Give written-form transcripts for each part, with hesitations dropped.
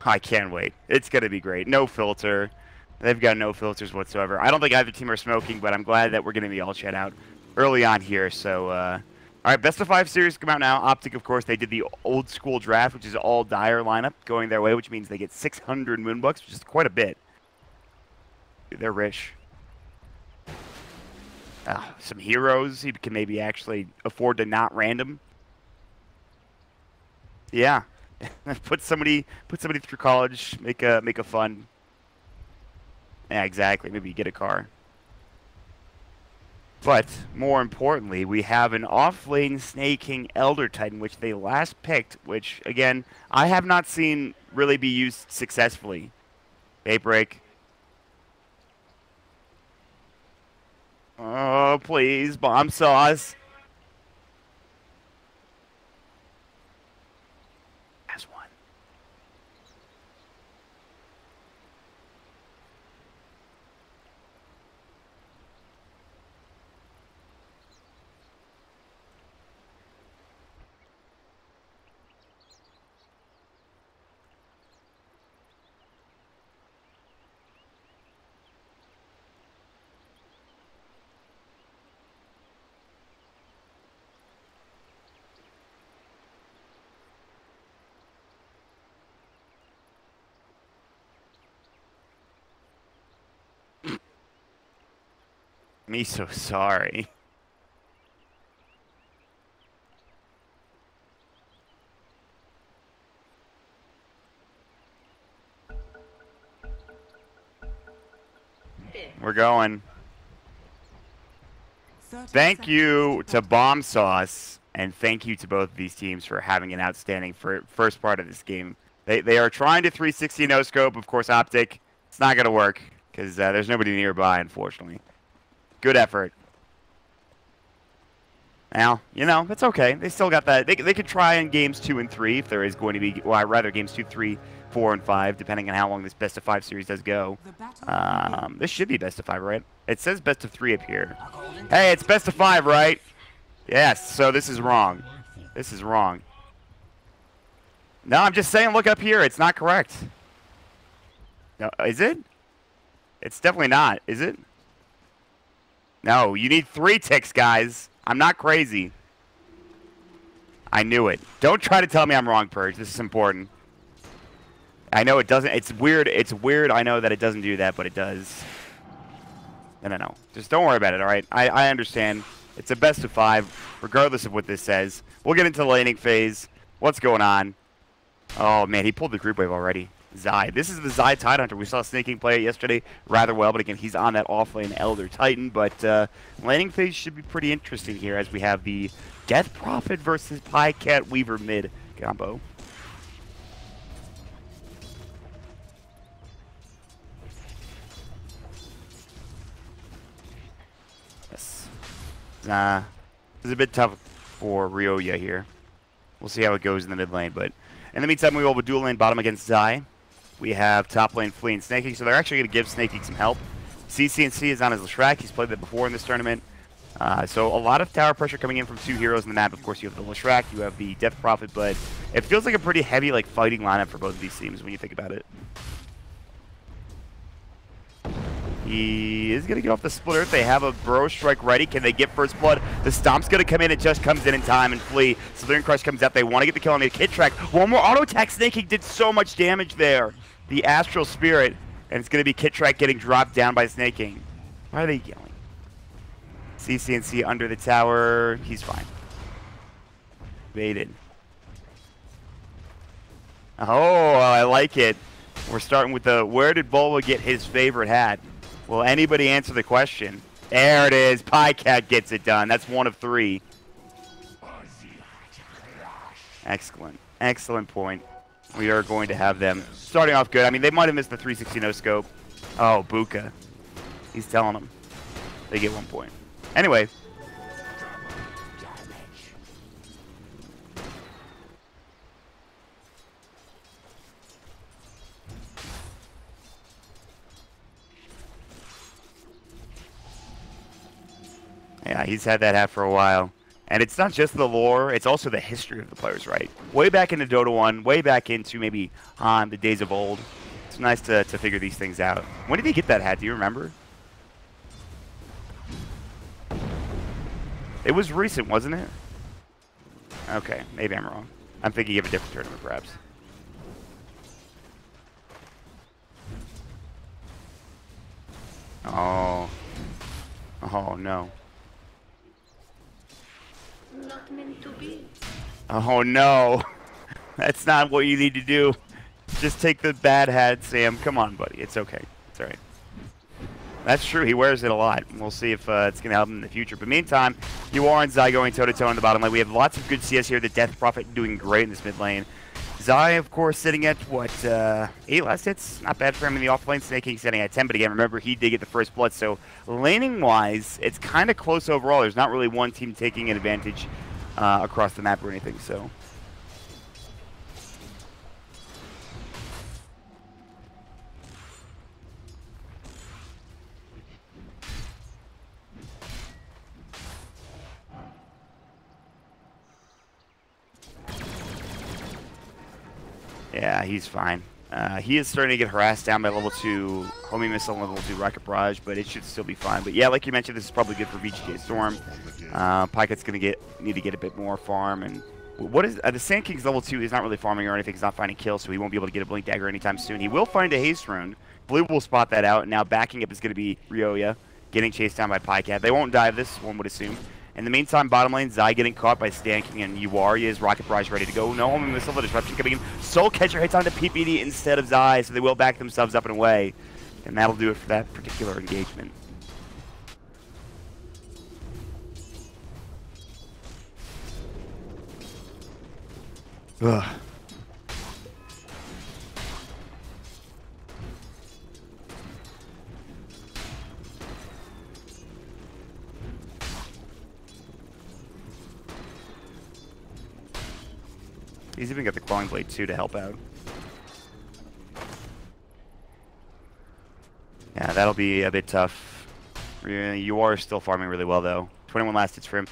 I can't wait. It's going to be great. No filter. They've got no filters whatsoever. I don't think either team are smoking, but I'm glad that we're going to be all chat out early on here. So, all right, best of 5 series come out now. OpTic, of course, they did the old school draft, which is all dire lineup going their way, which means they get 600 Moonbucks, which is quite a bit. Dude, they're rich. Some heroes you can maybe actually afford to not random. Yeah, put somebody through college, make a fun. Yeah, exactly. Maybe you get a car. But more importantly, we have an off-lane snaking Elder Titan, which they last picked, which again I have not seen really be used successfully. Daybreak. Oh, please, bomb sauce. As one. Me so sorry. We're going. Thank you to Bomb Sauce, and thank you to both of these teams for having an outstanding first part of this game. They are trying to 360 no scope, of course, OpTic. It's not going to work because there's nobody nearby, unfortunately. Good effort. Now, you know, it's okay. They still got that. They could try in games 2 and 3 if there is going to be, well, I'd rather games 2, 3, 4, and 5, depending on how long this best of 5 series does go. This should be best of 5, right? It says best of 3 up here. Hey, it's best of 5, right? Yes, so this is wrong. This is wrong. No, I'm just saying, look up here. It's not correct. No, is it? It's definitely not, is it? No, you need 3 ticks, guys. I'm not crazy. I knew it. Don't try to tell me I'm wrong, Purge. This is important. I know it doesn't. It's weird. It's weird. I know that it doesn't do that, but it does. No. Just don't worry about it, all right? I understand. It's a best of 5, regardless of what this says. We'll get into the laning phase. What's going on? Oh, man, he pulled the group wave already. Zai. This is the Zai Tidehunter. We saw Snaking play it yesterday rather well, but again, he's on that off-lane Elder Titan. But laning phase should be pretty interesting here as we have the Death Prophet versus Pycat Weaver mid combo. Yes. This is a bit tough for Ryoya here. We'll see how it goes in the mid lane, but in the meantime, we will have a dual lane bottom against Zai. We have top lane Flea and Snaking, so they're actually going to give Snaking some help. CCNC is on his Leshrac. He's played that before in this tournament. So a lot of tower pressure coming in from 2 heroes in the map. Of course, you have the Leshrac, you have the Death Prophet, but it feels like a pretty heavy fighting lineup for both of these teams when you think about it. He is going to get off the splitter. They have a Burrow Strike ready. Can they get first blood? The Stomp's going to come in. It just comes in time and Flea. Slithering Crush comes out. They want to get the kill on the Kid Track. One more auto attack. Snaking did so much damage there. The Astral Spirit. And it's going to be Kid Track getting dropped down by Snaking. Why are they yelling? CCNC under the tower. He's fine. Baited. Oh, I like it. We're starting with the where did Volva get his favorite hat? Will anybody answer the question? There it is. Pycat gets it done. That's 1 of 3. Excellent. Excellent point. We are going to have them starting off good. I mean, they might have missed the 360 no scope. Oh, Buka. He's telling them. They get 1 point. Anyway. Yeah, he's had that hat for a while. And it's not just the lore, it's also the history of the players, right? Way back into Dota 1, way back into maybe the days of old. It's nice to figure these things out. When did he get that hat? Do you remember? It was recent, wasn't it? Okay, maybe I'm wrong. I'm thinking of a different tournament, perhaps. Oh. Oh, no. Not meant to be. Oh, no. That's not what you need to do. Just take the bad hat, Sam. Come on, buddy. It's okay. It's all right. That's true. He wears it a lot. We'll see if it's going to help him in the future. But meantime, you are and Zai going toe-to-toe in the bottom lane. We have lots of good CS here. The Death Prophet doing great in this mid lane. Zai, of course, sitting at, what, 8 last hits? Not bad for him in the off lane. Snake King sitting at 10. But again, remember, he did get the first blood. So laning-wise, it's kind of close overall. There's not really one team taking an advantage across the map or anything. So yeah, he's fine. He is starting to get harassed down by level 2 homing missile and level 2 rocket barrage, but it should still be fine. But yeah, like you mentioned, this is probably good for VGJ.Storm. Pyket's going to need to get a bit more farm. And what is the Sand King's level 2 is not really farming or anything. He's not finding kills, so he won't be able to get a Blink Dagger anytime soon. He will find a haste rune. Blue will spot that out, and now backing up is going to be Ryoya getting chased down by Pycat. They won't dive this, one would assume. In the meantime, bottom lane, Zai getting caught by Sand King, and Yuaria's Rocket Barrage ready to go. No homing missile, the disruption coming in. Soul Catcher hits onto PPD instead of Zai, so they will back themselves up and away. And that'll do it for that particular engagement. Ugh. He's even got the Clawing Blade too to help out. Yeah, that'll be a bit tough. You are still farming really well though. 21 last hits for him.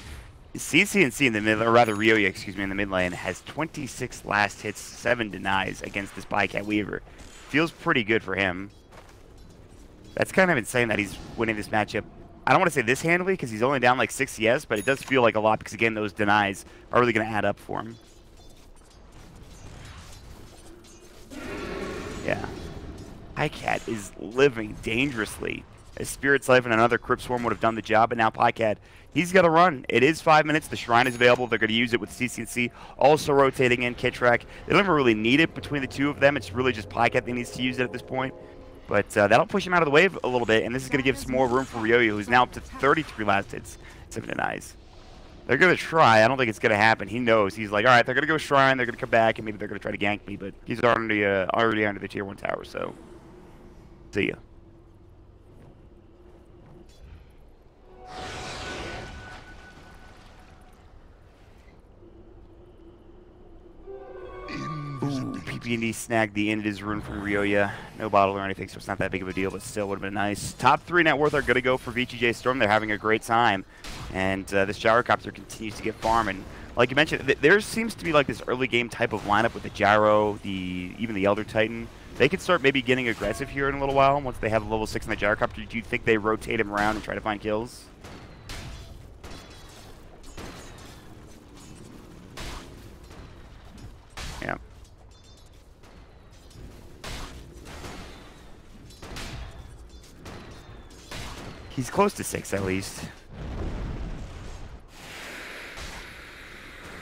CCNC in the mid, or rather Ryoya, excuse me, in the mid lane has 26 last hits, 7 denies against this Bycat Weaver. Feels pretty good for him. That's kind of insane that he's winning this matchup. I don't want to say this handily because he's only down like 6 CS, but it does feel like a lot because again, those denies are really going to add up for him. Yeah. Pycat is living dangerously. A Spirit's Life and another Crypt Swarm would have done the job, but now Pycat, he's got to run. It is 5 minutes. The Shrine is available. They're going to use it with CCNC. Also rotating in Kitrak. They don't ever really need it between the two of them. It's really just Pycat that needs to use it at this point. But that'll push him out of the way a little bit, and this is going to give some more room for Ryoya, who's now up to 33 last hits, 7 denies. They're going to try. I don't think it's going to happen. He knows. He's like, all right, they're going to go Shrine. They're going to come back, and maybe they're going to try to gank me. But he's already under the Tier 1 tower, so see ya. Ooh, PPD snagged the end of his rune from Ryoya. No bottle or anything, so it's not that big of a deal, but still would have been nice. Top 3 net worth are going to go for VGJ.Storm. They're having a great time. And this Gyrocopter continues to get farm. And like you mentioned, there seems to be like this early game type of lineup with the Gyro, even the Elder Titan. They could start maybe getting aggressive here in a little while once they have a level 6 in the Gyrocopter. Do you think they rotate him around and try to find kills? Yeah. He's close to 6 at least.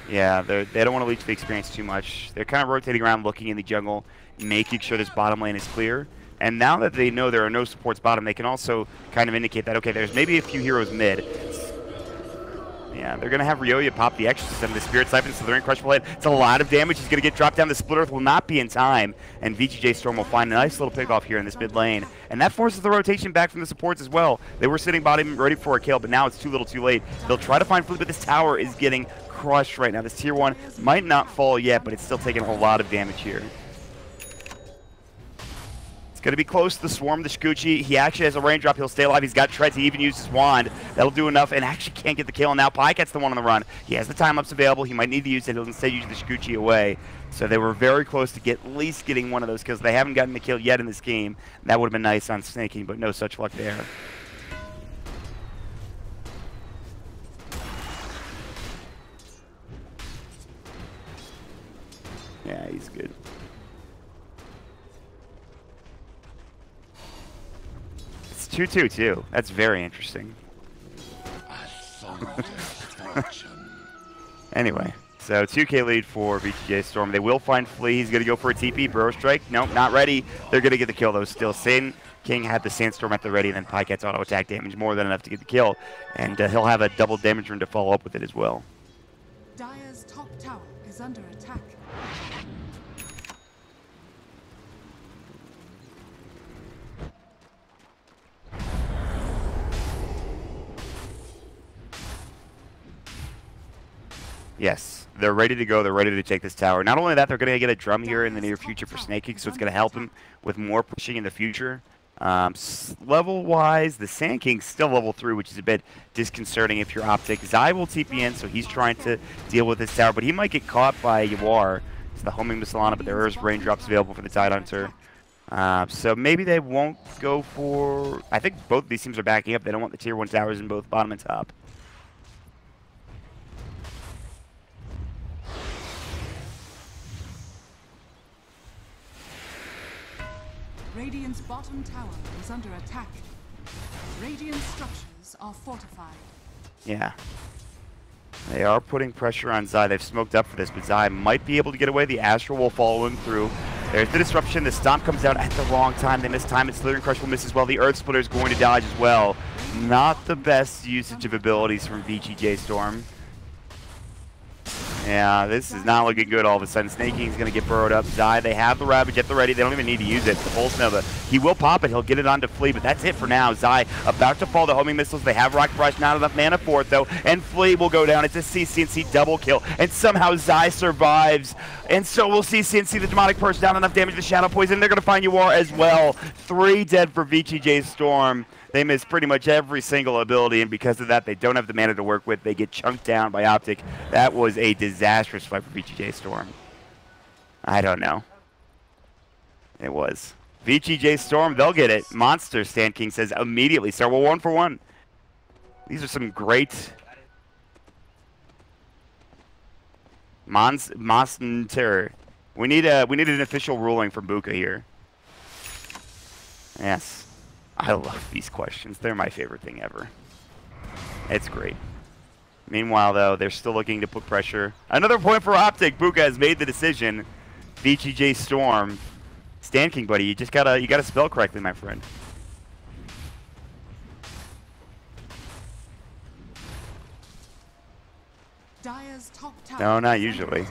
Yeah, they don't want to leech the experience too much. They're kind of rotating around, looking in the jungle, making sure this bottom lane is clear. And now that they know there are no supports bottom, they can also kind of indicate that, okay, there's maybe a few heroes mid. Yeah, they're going to have Ryoya pop the Exorcism, the Spirit Siphon, so they're in Crushable Head. It's a lot of damage. He's going to get dropped down. The Split Earth will not be in time, and VGJ.Storm will find a nice little pick-off here in this mid lane. And that forces the rotation back from the supports as well. They were sitting bottom ready for a kill, but now it's too little too late. They'll try to find Fleet, but this tower is getting crushed right now. This Tier 1 might not fall yet, but it's still taking a whole lot of damage here. Going to be close to the Swarm, the Shukuchi. He actually has a raindrop. He'll stay alive. He's got treads. He even used his wand. That'll do enough, and actually can't get the kill. Now Pi gets the one on the run. He has the time-ups available. He might need to use it. He'll instead use the Shukuchi away. So they were very close to at least getting one of those kills. They haven't gotten the kill yet in this game. That would have been nice on Snaking, but no such luck there. Yeah, he's good. It's 2-2 too. That's very interesting. Anyway, so 2K lead for VGJ.Storm. They will find Flea. He's going to go for a TP. Burrow Strike. Nope, not ready. They're going to get the kill though still. Sin King had the Sandstorm at the ready, and then Pi gets auto attack damage, more than enough to get the kill. And he'll have a double damage rune to follow up with it as well. Dire's top tower is under attack. Yes, they're ready to go. They're ready to take this tower. Not only that, they're going to get a drum here in the near future for Snaking, so it's going to help him with more pushing in the future. Level-wise, the Sand King's still level 3, which is a bit disconcerting if you're OpTic. Zai will TP in, so he's trying to deal with this tower, but he might get caught by Yawar. It's the homing missile on it, but there is raindrops available for the Tidehunter. So maybe they won't go for... I think both of these teams are backing up. They don't want the tier 1 towers in both bottom and top. Radiant's bottom tower is under attack. Radiant structures are fortified. Yeah. They are putting pressure on Zai. They've smoked up for this, but Zai might be able to get away. The Astral will follow him through. There's the disruption. The Stomp comes out at the wrong time. They miss time. And Slithering Crush will miss as well. The Earth Splitter is going to dodge as well. Not the best usage of abilities from VGJ.Storm. Yeah, this is not looking good all of a sudden. Snaking's going to get burrowed up. Zai, they have the Ravage at the ready. They don't even need to use it. The Pulse Nova. He will pop it. He'll get it onto Flea, but that's it for now. Zai about to fall the homing missiles. They have Rocket Rush. Not enough mana for it, though. And Flea will go down. It's a CCNC double kill. And somehow Zai survives. And so we'll see CNC the Demonic Purse down enough damage. The Shadow Poison. They're going to find Yawar as well. 3 dead for VGJ.Storm. They miss pretty much every single ability, and because of that, they don't have the mana to work with. They get chunked down by OpTic. That was a disastrous fight for VGJ.Storm. I don't know. It was. VGJ.Storm, they'll get it. Monster, Sand King says immediately. So we're 1 for 1. These are some great... Monster. We need an official ruling from Buka here. Yes. I love these questions. They're my favorite thing ever. It's great. Meanwhile, though, they're still looking to put pressure. Another point for OpTic. Buka has made the decision. VGJ.Storm. Stand King, buddy. You gotta spell correctly, my friend. Dire's top tower. No, not usually.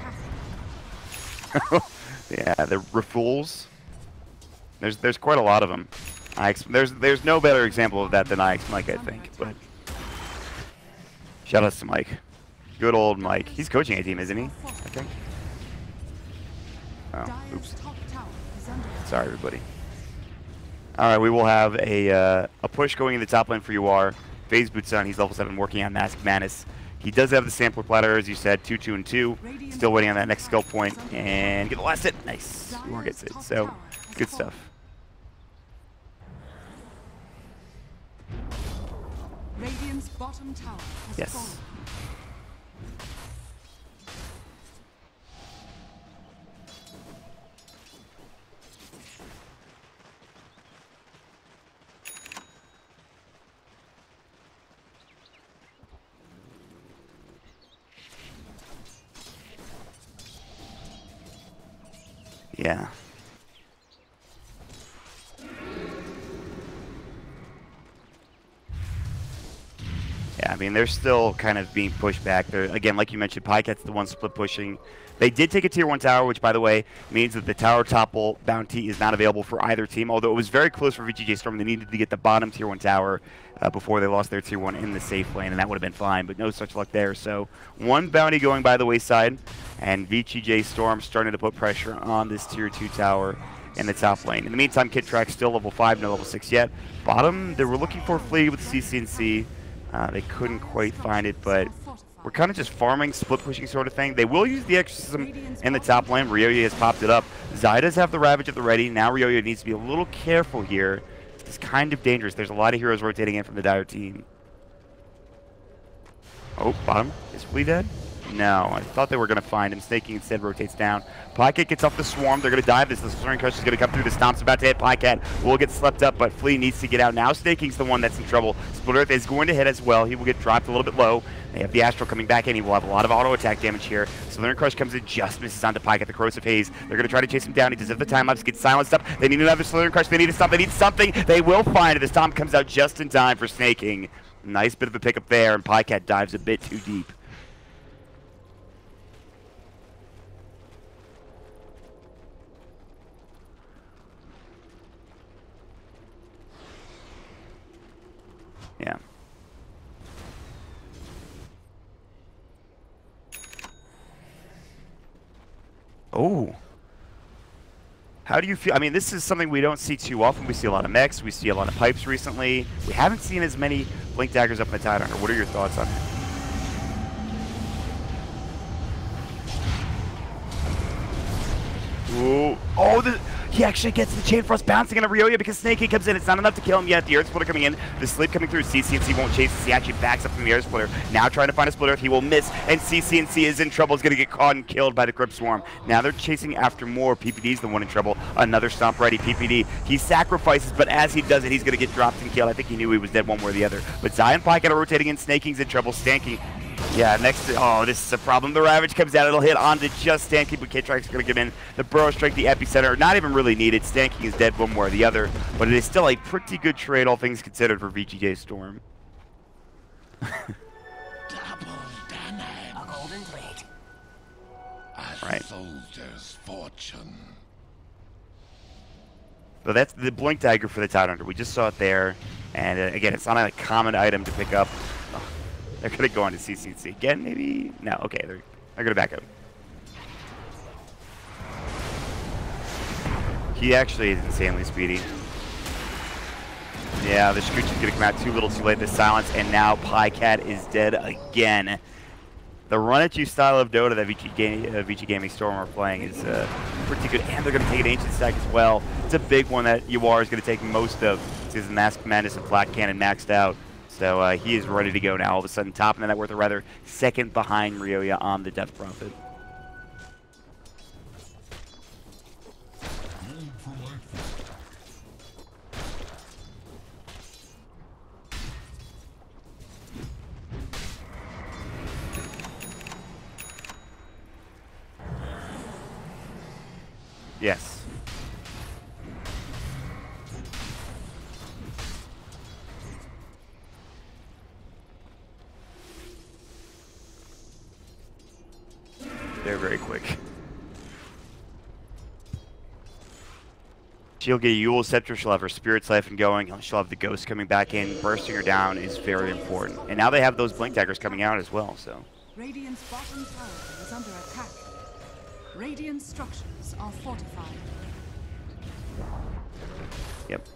Yeah, the Rafools. There's quite a lot of them. There's no better example of that than Mike, I think. But shout out to Mike. Good old Mike. He's coaching a team, isn't he? I think. Oh, oops. Sorry, everybody. All right, we will have a push going in the top lane for Yawar. FaZe boots on. He's level 7, working on Mask Madness. He does have the sampler platter, as you said, 2, 2, and 2. Still waiting on that next skill point and get the last hit. Nice. Yawar gets it. So good stuff. Radiant's bottom tower has Yes. fallen. Yeah. Yeah, I mean, they're still kind of being pushed back. They're, again, like you mentioned, Pycat's the one split pushing. They did take a tier 1 tower, which, by the way, means that the tower topple bounty is not available for either team, although it was very close for VGJ.Storm. They needed to get the bottom tier 1 tower before they lost their tier 1 in the safe lane, and that would have been fine, but no such luck there. So 1 bounty going by the wayside, and VGJ.Storm starting to put pressure on this tier 2 tower. in the top lane. In the meantime, Kid Track's still level 5, no level 6 yet. Bottom, they were looking for Flea with CC&C. They couldn't quite find it, but we're kind of just farming, split pushing sort of thing. They will use the exorcism in the top lane. Ryoya has popped it up. Zydas have the Ravage at the ready. Now Ryoya needs to be a little careful here. It's kind of dangerous. There's a lot of heroes rotating in from the Dire team. Oh, bottom. Is Flea dead? No, I thought they were going to find him. Snaking instead rotates down. Pycat gets off the swarm. They're going to dive this. The Slurring Crush is going to come through. The Stomp's about to hit Pycat. Will get slept up, but Flea needs to get out. Now Snaking's the one that's in trouble. Split Earth is going to hit as well. He will get dropped a little bit low. They have the Astral coming back in. He will have a lot of auto attack damage here. Slurring Crush comes in, just misses onto Pycat. The Corrosive Haze. They're going to try to chase him down. He does have the time-ups, gets silenced up. They need another Slurring Crush. They need a stomp. They need something. They will find it. The Stomp comes out just in time for Snaking. Nice bit of a pickup there, and Pycat dives a bit too deep. Yeah. Oh. How do you feel? I mean, this is something we don't see too often. We see a lot of mechs. We see a lot of pipes recently. We haven't seen as many Blink Daggers up in the Tidehunter. What are your thoughts on it? Ooh. Oh, he actually gets the Chain Frost bouncing into Ryoya because Snakey comes in. It's not enough to kill him yet. The Earth Splitter coming in. The Sleep coming through. CC&C won't chase. He actually backs up from the Earth Splitter. Now trying to find a Split Earth. He will miss. And CC&C is in trouble. He's going to get caught and killed by the Crypt Swarm. Now they're chasing after more. PPD's the one in trouble. Another Stomp ready. PPD. He sacrifices, but as he does it, he's going to get dropped and killed. I think he knew he was dead one way or the other. But Zion Pycat are rotating in. Snaking's in trouble. Stanking. Yeah, next. Oh, this is a problem. The Ravage comes out. It'll hit onto just Stanky, but K-Track's going to get in. The Burrow Strike, the Epicenter, not even really needed. Stanky is dead one way or the other, but it is still a pretty good trade, all things considered, for VGJ.Storm. Double damage. A golden blade. Right. Soldier's fortune. So that's the Blink Dagger for the Tidehunter. We just saw it there, and again, it's not a common item to pick up. They're going to go on to CC&C again, maybe? No, okay, they're going to back up. He actually is insanely speedy. Yeah, the Scooch is going to come out too little too late. The silence, and now Pycat is dead again. The run-at-you style of Dota that VG.Storm are playing is pretty good, and they're going to take an Ancient Stack as well. It's a big one that UR is going to take most of, because Mask Madness and Black Cannon maxed out. So he is ready to go now. All of a sudden, top of the net worth, or rather, second behind Ryoya on the Death Prophet. Yes. They're very quick. She'll get Yule's Scepter, she'll have her Spirit Siphon going, she'll have the Ghost coming back in. Bursting her down is very important. And now they have those Blink Daggers coming out as well, so. Radiant's bottom tower is under attack. Radiant structures are fortified. Yep.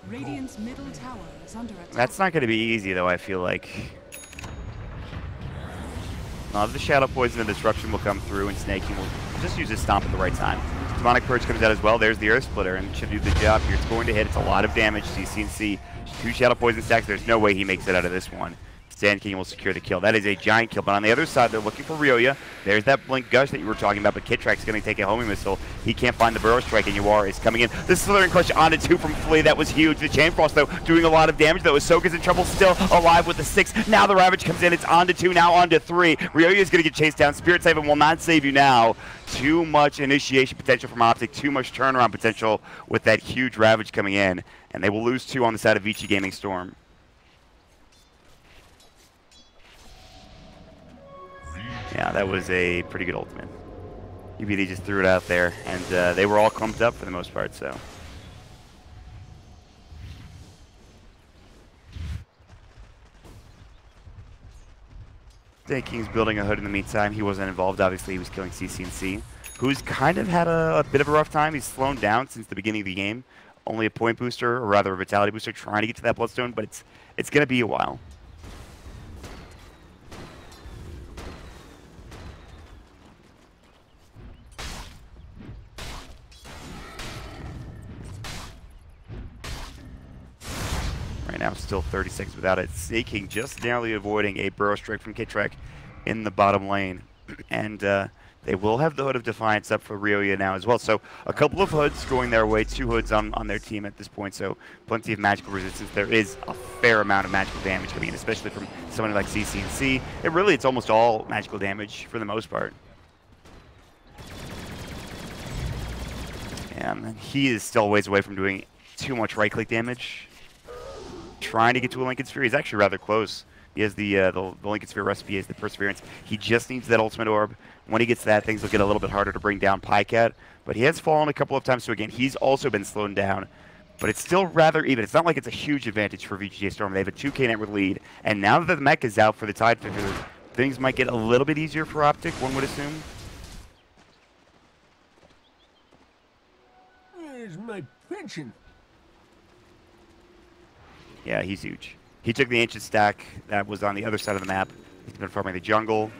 Radiant's middle tower is under attack. That's not going to be easy, though, I feel like. A lot of the Shadow Poison and Disruption will come through, and Snaking will just use his Stomp at the right time. Demonic Purge comes out as well. There's the Earth Splitter, and should do the job here. It's going to hit. It's a lot of damage. CC&C, 2 Shadow Poison stacks. There's no way he makes it out of this one. Sand King will secure the kill. That is a giant kill. But on the other side, they're looking for Ryoya. There's that Blink Gush that you were talking about, but Kid Track's going to take a homing missile. He can't find the Burrow Strike, and UR is coming in. The Slithering Crush onto 2 from Flea. That was huge. The Chain Frost, though, doing a lot of damage, though. Ahsoka's in trouble, still alive with the 6. Now the Ravage comes in. It's onto 2, now onto 3. Ryoya is going to get chased down. Spirit Siphon will not save you now. Too much initiation potential from OpTic. Too much turnaround potential with that huge Ravage coming in. And they will lose 2 on the side of VG.Storm. Yeah, that was a pretty good ultimate. UBD just threw it out there, and they were all clumped up for the most part, so. King's building a hood in the meantime. He wasn't involved, obviously. He was killing CC&C, who's kind of had a bit of a rough time. He's slowed down since the beginning of the game. Only a point booster, or rather a vitality booster, trying to get to that Bloodstone, but it's going to be a while. Right now, still 30 seconds without it. Snake King just narrowly avoiding a burrow strike from Kitrek in the bottom lane. And they will have the Hood of Defiance up for Ryoya now as well. So a couple of hoods going their way, 2 hoods on their team at this point. So plenty of magical resistance. There is a fair amount of magical damage coming in, especially from someone like CC&C. It's almost all magical damage for the most part. And he is still ways away from doing too much right-click damage. Trying to get to a Lincoln Sphere. He's actually rather close. He has the Lincoln Sphere recipe, he has the Perseverance. He just needs that Ultimate Orb. When he gets that, things will get a little bit harder to bring down Pycat. But he has fallen a couple of times, so again, he's also been slowed down. But it's still rather even. It's not like it's a huge advantage for VGJ.Storm. They have a 2K net worth lead. And now that the mech is out for the Tide Figure, things might get a little bit easier for OpTic, one would assume. Where's my pension? Yeah, he's huge. He took the Ancient Stack that was on the other side of the map. He's been farming the jungle.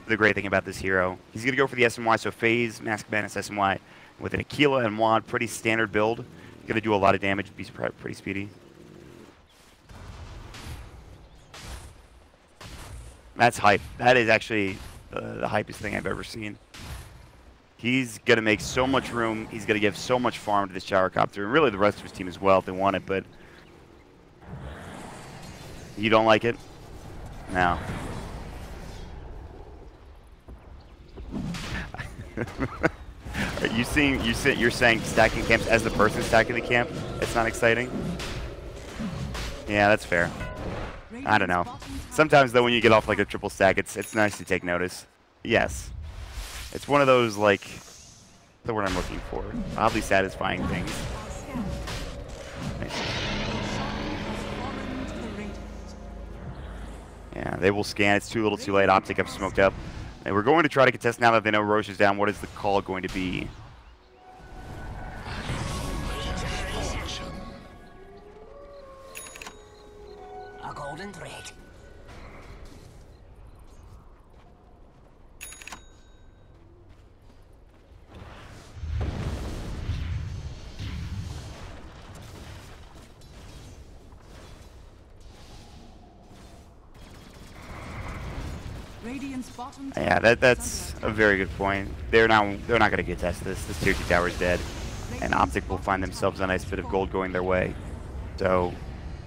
The great thing about this hero, he's going to go for the SMY, so Phase, Mask Madness, SMY. With an Aquila and Wand, pretty standard build. Going to do a lot of damage, be pretty speedy. That's hype. That is actually the hypest thing I've ever seen. He's going to make so much room. He's going to give so much farm to this Gyrocopter, and really the rest of his team as well if they want it, but... You don't like it? No. You're saying stacking camps as the person stacking the camp? It's not exciting? Yeah, that's fair. I don't know. Sometimes though, when you get off like a triple stack, it's nice to take notice. Yes. It's one of those, like, the word I'm looking for. Oddly satisfying things. Nice. Yeah, they will scan. It's too little too late. OpTic up, smoked up. And we're going to try to contest now that they know Roche is down. What is the call going to be? A golden thread. Yeah, that's a very good point. They're not going to contest this. This tier 2 tower is dead, and OpTic will find themselves a nice bit of gold going their way. So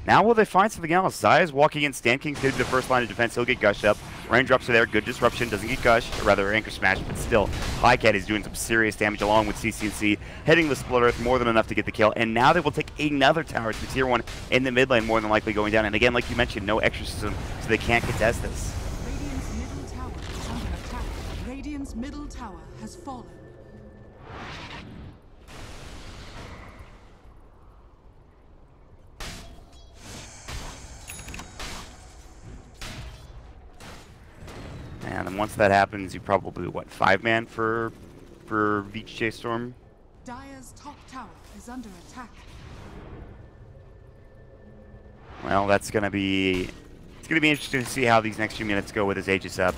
now will they find something else? Zaya's walking in. Stan King's going to be the first line of defense. He'll get gushed up. Raindrops are there. Good disruption. Doesn't get gushed, or rather anchor smash, but still, Pycat is doing some serious damage along with CC&C, hitting the Split Earth more than enough to get the kill. And now they will take another tower. It's the tier 1 in the mid lane, more than likely going down. And again, like you mentioned, no exorcism, so they can't contest this. Radiant's middle tower has fallen. And then once that happens, you probably, what, 5-man for VGJ.Storm? Dire's top tower is under attack. Well, it's gonna be interesting to see how these next few minutes go with his Aegis up.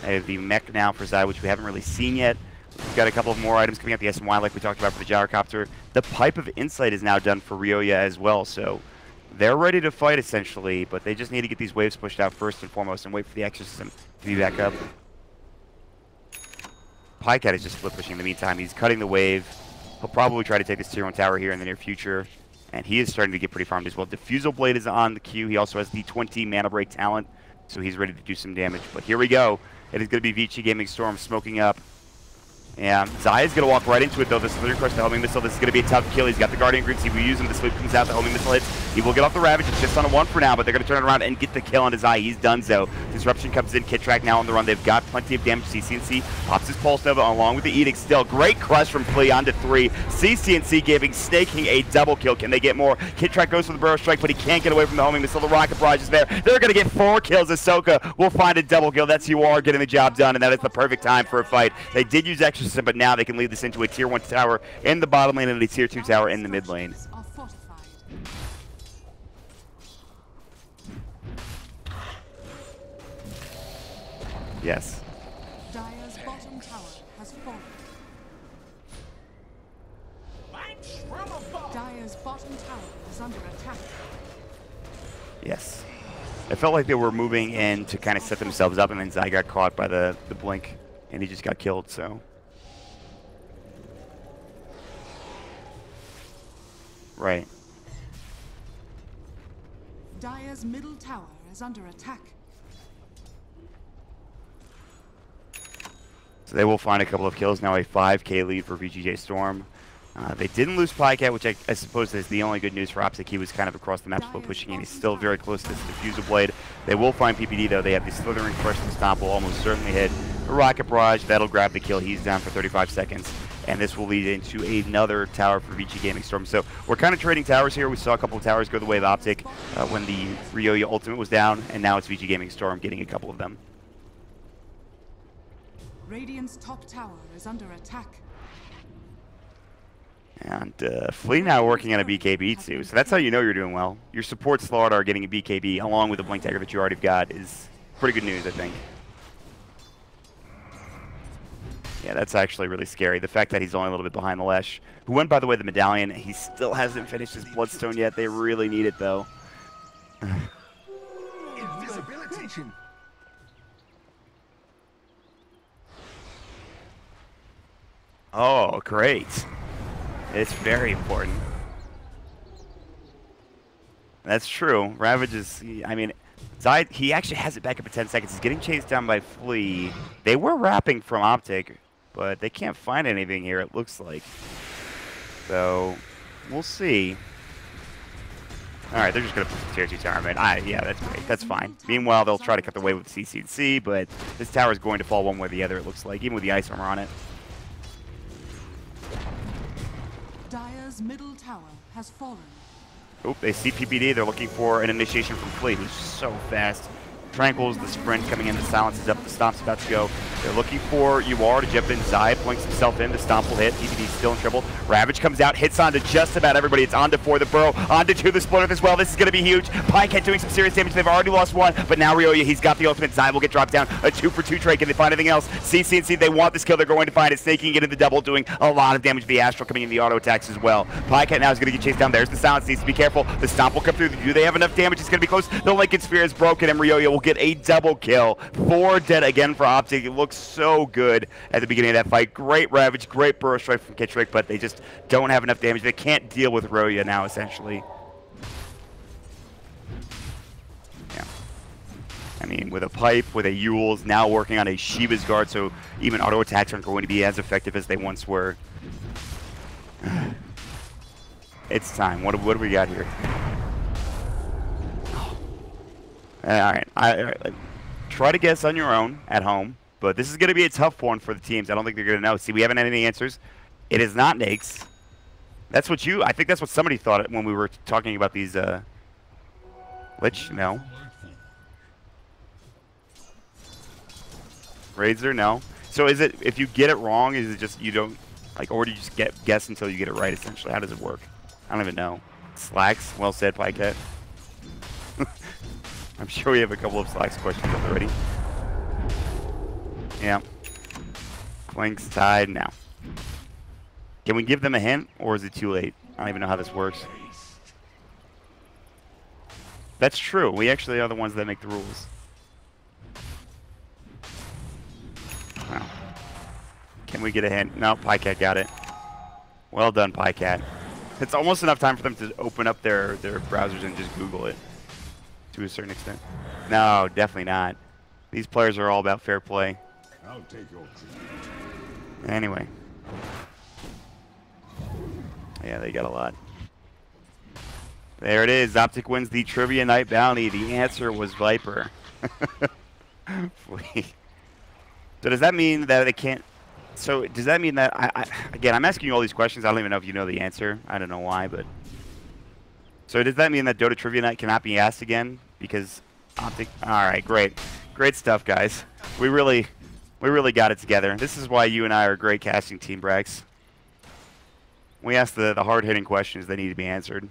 They have the mech now for Zaya, which we haven't really seen yet. We've got a couple of more items coming out the SMY, like we talked about for the Gyrocopter. The Pipe of Insight is now done for Ryoya as well, so they're ready to fight essentially, but they just need to get these waves pushed out first and foremost and wait for the Exorcism to be back up. Pycat is just flip pushing in the meantime. He's cutting the wave. He'll probably try to take this tier 1 tower here in the near future, and he is starting to get pretty farmed as well. Diffusal Blade is on the queue. He also has the 20 mana break talent, so he's ready to do some damage. But here we go. It is going to be VGJ.Storm smoking up. And Zaya's going to walk right into it, though. This is the Crush, the homing missile. This is going to be a tough kill. He's got the Guardian Greens. He will use him. The sleep comes out. The homing missile hits. He will get off the Ravage. It's just on a 1 for now, but they're going to turn it around and get the kill on his eye. He's done so. Disruption comes in. Kit Track now on the run. They've got plenty of damage. CCNC pops his Pulse Nova along with the Edict still. Great crush from Flea onto 3. CCNC giving Snaking a double kill. Can they get more? Kit Track goes for the Burrow Strike, but he can't get away from the homing missile. The Rocket Barrage is there. They're going to get 4 kills. Ahsoka will find a double kill. That's UR getting the job done, and that is the perfect time for a fight. They did use Exorcism, but now they can lead this into a Tier 1 tower in the bottom lane and a Tier 2 tower in the mid lane. Yes. Dire's bottom tower has fallen. Dire's bottom tower is under attack. Yes. It felt like they were moving in to kind of set themselves up, and then Zai got caught by the blink, and he just got killed, so. Right. Dire's middle tower is under attack. So they will find a couple of kills. Now a 5k lead for VGJ.Storm. They didn't lose Pycat, which I suppose is the only good news for OpTic. He was kind of across the map still pushing in. He's still very close to this Diffusal Blade. They will find PPD, though. They have the Slithering Crush. The Stomp will almost certainly hit. The Rocket Barrage, that'll grab the kill. He's down for 35 seconds. And this will lead into another tower for VG.Storm. So we're kind of trading towers here. We saw a couple of towers go the way of OpTic when the Ryoya Ultimate was down, and now it's VG.Storm getting a couple of them. Radiant's top tower is under attack. And Flea now working on a BKB too, so that's how you know you're doing well. Your support Slardar getting a BKB along with the Blink Dagger that you already got is pretty good news, I think. Yeah, that's actually really scary. The fact that he's only a little bit behind the Lesh, who went, by the way, the Medallion. He still hasn't finished his Bloodstone yet. They really need it, though. Invisibility. Oh, great. It's very important. That's true. Ravage is, I mean, Zai, he actually has it back up at 10 seconds. He's getting chased down by Flea. They were wrapping from OpTic, but they can't find anything here, it looks like. So, we'll see. Alright, they're just going to push the Tier 2 tower, man. Yeah, that's great. That's fine. Meanwhile, they'll try to cut the way with CC&C, but this tower is going to fall one way or the other, it looks like, even with the Ice Armor on it. Dire's middle tower has fallen. Oh, they see PPD. They're looking for an initiation from Flea, who's so fast. Tranquils the sprint coming in. The silence is up. The Stomp's about to go. They're looking for UR to jump in. Zai blinks himself in. The Stomp will hit. PPD's still in trouble. Ravage comes out, hits onto just about everybody. It's onto 4, the Burrow, onto 2, the Splitter as well. This is going to be huge. Pycat doing some serious damage. They've already lost 1, but now Ryoya, he's got the ultimate. Zai will get dropped down. A 2-for-2 trade. Can they find anything else? CC&C, they want this kill. They're going to find it. Snaking it in the double, doing a lot of damage. The Astral coming in the auto attacks as well. Pycat now is going to get chased down. There's the silence. Needs to be careful. The Stomp will come through. Do they have enough damage? It's going to be close. The Lincoln Sphere is broken, and Ryoya will get a double kill. 4 dead again for OpTic. It looks so good at the beginning of that fight. Great Ravage, great Burrow Strike from Kit Track, but they just don't have enough damage. They can't deal with Ryoya now, essentially. Yeah. I mean, with a Pipe, with a Yule's, now working on a Shiva's Guard, so even auto attacks aren't going to be as effective as they once were. It's time. What do we got here? Alright, try to guess on your own at home, but this is going to be a tough one for the teams. I don't think they're going to know. See, we haven't had any answers. It is not Nakes. That's what I think that's what somebody thought when we were talking about these, Lich, no. Razor, no. So is it, if you get it wrong, is it just you don't, like, or do you just guess until you get it right, essentially? How does it work? I don't even know. Slacks, well said, Pycat. I'm sure we have a couple of Slacks questions up already. Yeah. Clink's tied now. Can we give them a hint, or is it too late? I don't even know how this works. That's true. We actually are the ones that make the rules. Wow. Can we get a hint? No, Pycat got it. Well done, Pycat. It's almost enough time for them to open up their browsers and just Google it. To a certain extent. No, definitely not. These players are all about fair play. I'll take your treatment. Anyway. Yeah, they got a lot. There it is. OpTic wins the Trivia Night Bounty. The answer was Viper. So does that mean that they can't... So does that mean that... again, I'm asking you all these questions. I don't even know if you know the answer. I don't know why, but... So does that mean that Dota Trivia Night cannot be asked again? Because OpTic... Alright, great. Great stuff, guys. We really got it together. This is why you and I are a great casting team, Brax. We ask the hard-hitting questions that need to be answered.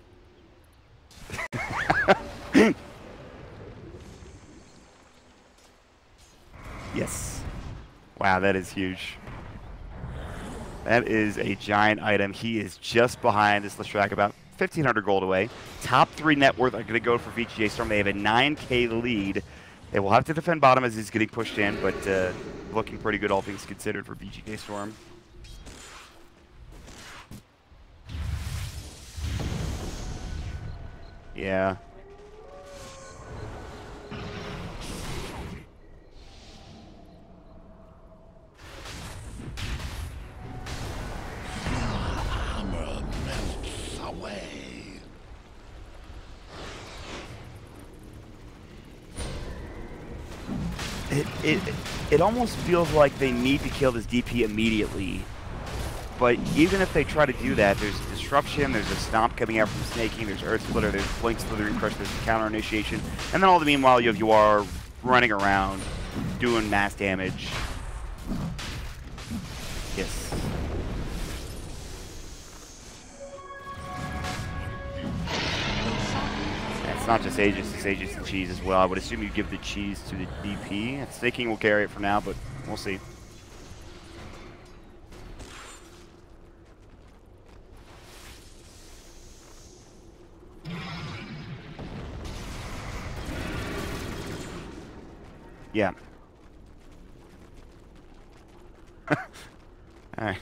Yes. Wow, that is huge. That is a giant item. He is just behind this Leshrac, about 1,500 gold away. Top 3 net worth are going to go for VGJ.Storm. They have a 9k lead. They will have to defend bottom as he's getting pushed in, but looking pretty good all things considered for VGJ.Storm. Yeah. Armor melts away. It almost feels like they need to kill this DP immediately. But even if they try to do that, there's Disruption, there's a Stomp coming out from Snaking, there's Earth Splitter, there's Blink Slithering Crush, there's Counter Initiation, and then all the meanwhile you have UR running around, doing mass damage. Yes. It's not just Aegis, it's Aegis and Cheese as well. I would assume you give the Cheese to the DP. Snaking will carry it for now, but we'll see. Yeah. Alright.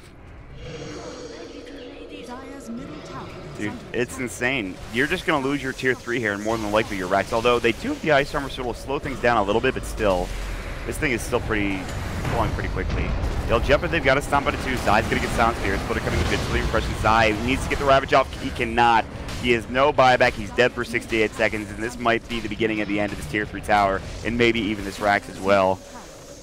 Dude, it's insane. You're just going to lose your tier 3 here and more than likely your Rex. Although they do have the Ice Armor, so it'll slow things down a little bit, but still. This thing is still going pretty quickly. They'll jump it, they've got to stomp out of 2. Zai's going to get Silence Spear. Splitter coming in good. Sleep Impression. Zai needs to get the Ravage off. He cannot. He has no buyback. He's dead for 68 seconds, and this might be the beginning of the end of this tier 3 tower, and maybe even this Rax as well.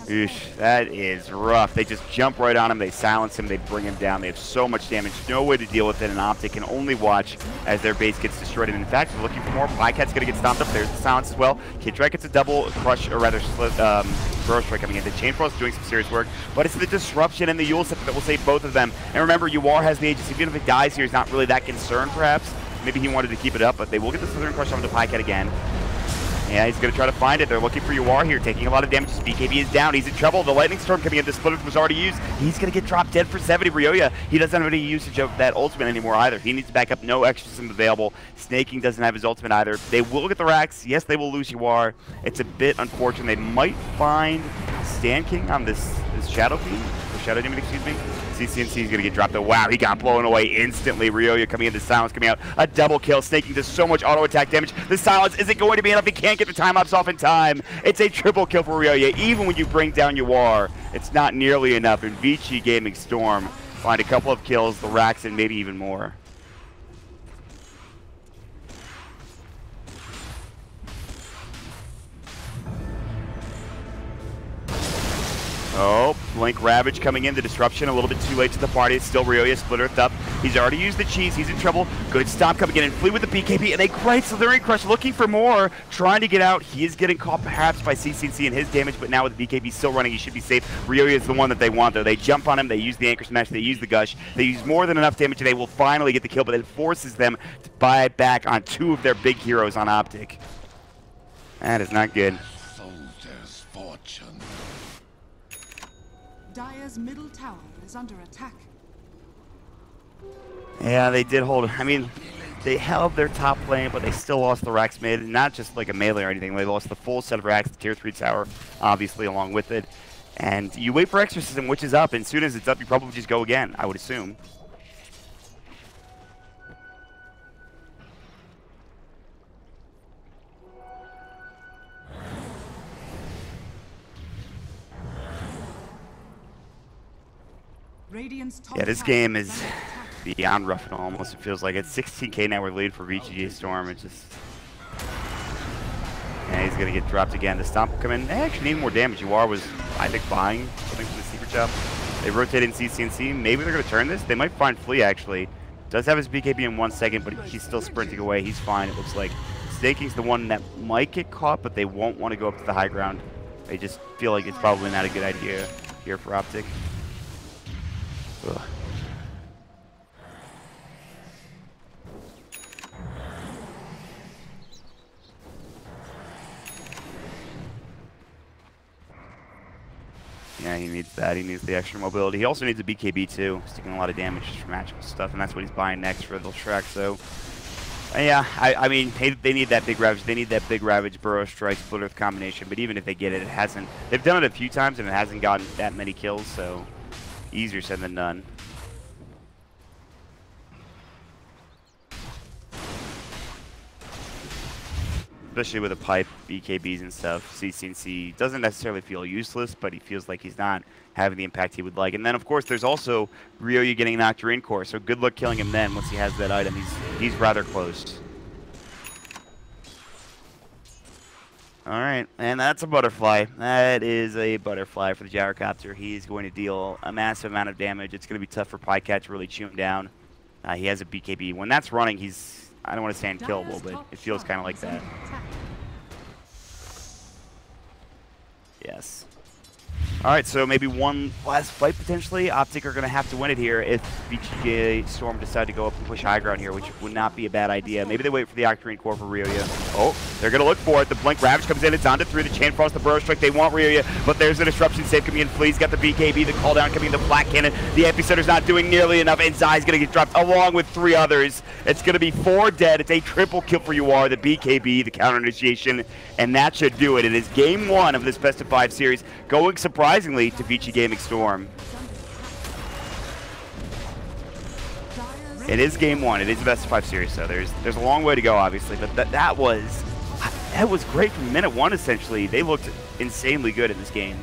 Oosh, that is rough. They just jump right on him, they silence him, they bring him down. They have so much damage, no way to deal with it, and OpTic can only watch as their base gets destroyed. And in fact, they're looking for more. Bycat's going to get stomped up. There's the silence as well. Kidrak gets a double crush, or rather, Burrow Strike coming in. The Chain Frost doing some serious work, but it's the Disruption and the Yule Scepter that will save both of them. And remember, UR has the Aegis. Even if it dies here, he's not really that concerned, perhaps. Maybe he wanted to keep it up, but they will get the Slithering Crush onto Pycat again. Yeah, he's going to try to find it. They're looking for UR here, taking a lot of damage. BKB is down. He's in trouble. The Lightning Storm coming in. The Splitter was already used. He's going to get dropped dead for 70. Ryoya, he doesn't have any usage of that ultimate anymore either. He needs to back up. No extra system available. Snaking doesn't have his ultimate either. They will get the Rax. Yes, they will lose UR. It's a bit unfortunate. They might find Stand King on this Shadow Fiend. Or Shadow Demon, excuse me. CCNC is going to get dropped. Wow, he got blown away instantly. Ryoya coming into Silence, coming out. A double kill. Snaking does so much auto attack damage. The Silence isn't going to be enough. He can't get the time-ups off in time. It's a triple kill for Ryoya. Even when you bring down UR, it's not nearly enough. And VGJ.Storm find a couple of kills, the Rax, and maybe even more. Oh, Blink Ravage coming in. The Disruption a little bit too late to the party. It's still Ryoya Splittered up. He's already used the Cheese. He's in trouble. Good Stomp coming in and Flee with the BKB. And a great Slithering Crush looking for more. Trying to get out. He is getting caught perhaps by CCNC and his damage, but now with the BKB still running, he should be safe. Ryoya is the one that they want though. They jump on him. They use the Anchor Smash. They use the Gush. They use more than enough damage and they will finally get the kill, but it forces them to buy back on 2 of their big heroes on OpTic. That is not good. Soldier's fortune. Dire's middle tower is under attack. Yeah, they did hold. I mean, they held their top lane, but they still lost the Rax mid. Not just like a melee or anything. They lost the full set of Rax, the tier 3 tower, obviously, along with it. And you wait for Exorcism, which is up, and as soon as it's up, you probably just go again, I would assume. Radiant's top Yeah, this tower game is is... under attack. beyond rough and almost. It feels like it's 16k now. We're lead for VGJ.Storm. It's just. Yeah, he's gonna get dropped again. The stomp will come in. They actually need more damage. UR was, I think, buying something from the secret shop. They rotated in CCNC. Maybe they're gonna turn this. They might find Flea actually. Does have his BKB in 1 second, but he's still sprinting away. He's fine. It looks like Staking's the one that might get caught, but they won't want to go up to the high ground. They just feel like it's probably not a good idea here for OpTic. Ugh. Yeah, he needs that. He needs the extra mobility. He also needs a BKB too. He's taking a lot of damage just from magical stuff, and that's what he's buying next for the Shrek. So, yeah, I mean, they need that big Ravage. They need that big Ravage, Burrow Strike, Split Earth combination. But even if they get it, it hasn't. They've done it a few times, and it hasn't gotten that many kills. So, easier said than done. Especially with a pipe, BKBs and stuff, CCNC doesn't necessarily feel useless, but he feels like he's not having the impact he would like. And then, of course, there's also Ryoyu getting an Octarine Core, so good luck killing him then once he has that item. He's rather close. All right, and that's a butterfly. That is a butterfly for the gyrocopter. He's going to deal a massive amount of damage. It's going to be tough for Pycat to really chew him down. He has a BKB. When that's running, he's, I don't want to say unkillable, but it feels kind of like that. Yes. All right, so maybe one last fight potentially. OpTic are going to have to win it here if VGJ.Storm decide to go up and push high ground here, which would not be a bad idea. Maybe they wait for the Octarine Core for Ryoyu. Oh, they're going to look for it. The Blink Ravage comes in. It's on to 3. The Chain Frost, the Burrow Strike. They want Ryoyu, but there's a Disruption save coming in. Flea's got the BKB. The call down coming in. The Flat Cannon. The Epicenter's not doing nearly enough, and Zai's going to get dropped along with 3 others. It's going to be 4 dead. It's a triple kill for UR, the BKB, the counter initiation, and that should do it. It is game 1 of this best of 5 series, going surprisingly to VGJ.Storm. It is game 1. It is the best of 5 series, so there's a long way to go, obviously. But that was great from minute 1. Essentially, they looked insanely good in this game.